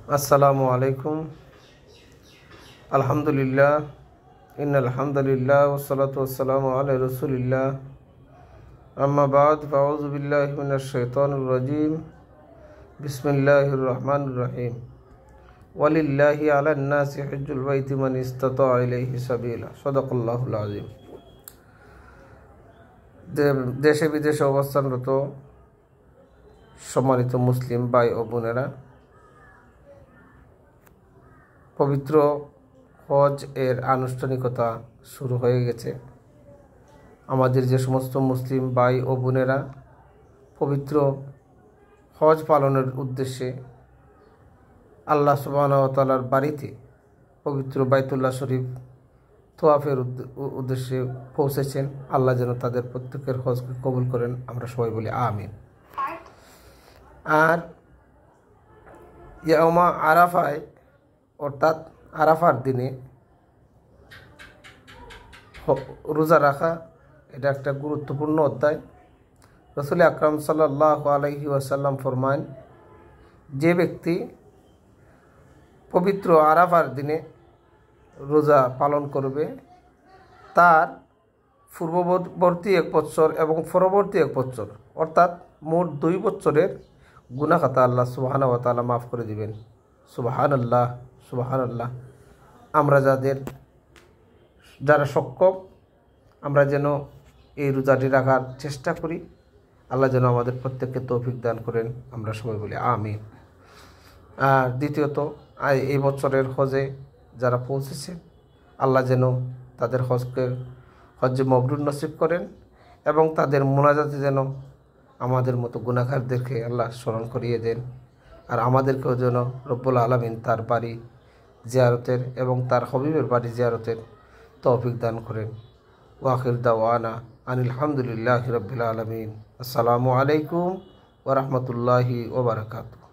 আসসালামু আলাইকুম। আলহামদুলিল্লাহ, ইন্নাল হামদুলিল্লাহ ওয়াসসালাতু ওয়াসসালামু আলা রাসূলিল্লাহ। আম্মা বাদ, ফাউযু বিল্লাহি মিনাশ শাইতানির রাজীম। বিসমিল্লাহির রহমানির রহিম। ওয়ালিল্লাহি আলান নাসি হিজ্জুল বাইতি মান ইসতাতা ইলাইহি সাবিলা। সাদাকাল্লাহুল আযীম। দেশে বিদেশে অবস্থানরত সম্মানিত মুসলিম ভাই ও বোনেরা, পবিত্র হজ এর আনুষ্ঠানিকতা শুরু হয়ে গেছে। আমাদের যে সমস্ত মুসলিম ভাই ও বোনেরা পবিত্র হজ পালনের উদ্দেশ্যে আল্লাহ সুবহানাহু ওয়া তাআলার বাড়িতে পবিত্র বাইতুল্লাহ শরীফ তোয়াফের উদ্দেশ্যে পৌঁছেছেন, আল্লাহ যেন তাদের প্রত্যেকের হজকে কবুল করেন। আমরা সবাই বলি আমিন। আর ইয়াউমা আরাফায়, অর্থাৎ আরাফার দিনে রোজা রাখা, এটা একটা গুরুত্বপূর্ণ অধ্যায়। রাসূল আকরাম সাল্লাল্লাহু আলাইহি ওয়াসাল্লাম ফরমান, যে ব্যক্তি পবিত্র আরাফার দিনে রোজা পালন করবে, তার পূর্ববর্তী 1 বছর এবং পরবর্তী 1 বছর অর্থাৎ মোট 2 বছরের গুনাহ খাতা আল্লাহ সুবহানাহু ওয়া তাআলা মাফ করে দিবেন। সুবহানাল্লাহ, সুবহানাল্লাহ। আমরা যারা সক্ষম, আমরা যেন এই রোজাটি রাখার চেষ্টা করি। আল্লাহ যেন আমাদের প্রত্যেককে তৌফিক দান করেন। আমরা সবাই বলি আমিন। আর দ্বিতীয়ত, এই বছরের হজে যারা পৌঁছেছে, আল্লাহ যেন তাদের হজ্জে মবরুর নসিব করেন এবং তাদের মোনাজাতে যেন আমাদের মতো গুনাহগারদেরকে আল্লাহ স্মরণ করিয়ে দেন। আর আমাদেরকেও যেন রব্বুল আলামিন তার বাড়ি জিয়ারতের এবং তার হবিবের বাড়ি জিয়ারতের তৌফিক দান করেন। ওয়াখির দাওয়ানা আনিল হামদুলিল্লাহি রাব্বিল আলামিন। আসসালামু আলাইকুম ওয়া রাহমাতুল্লাহি ওয়া বারাকাতুহু।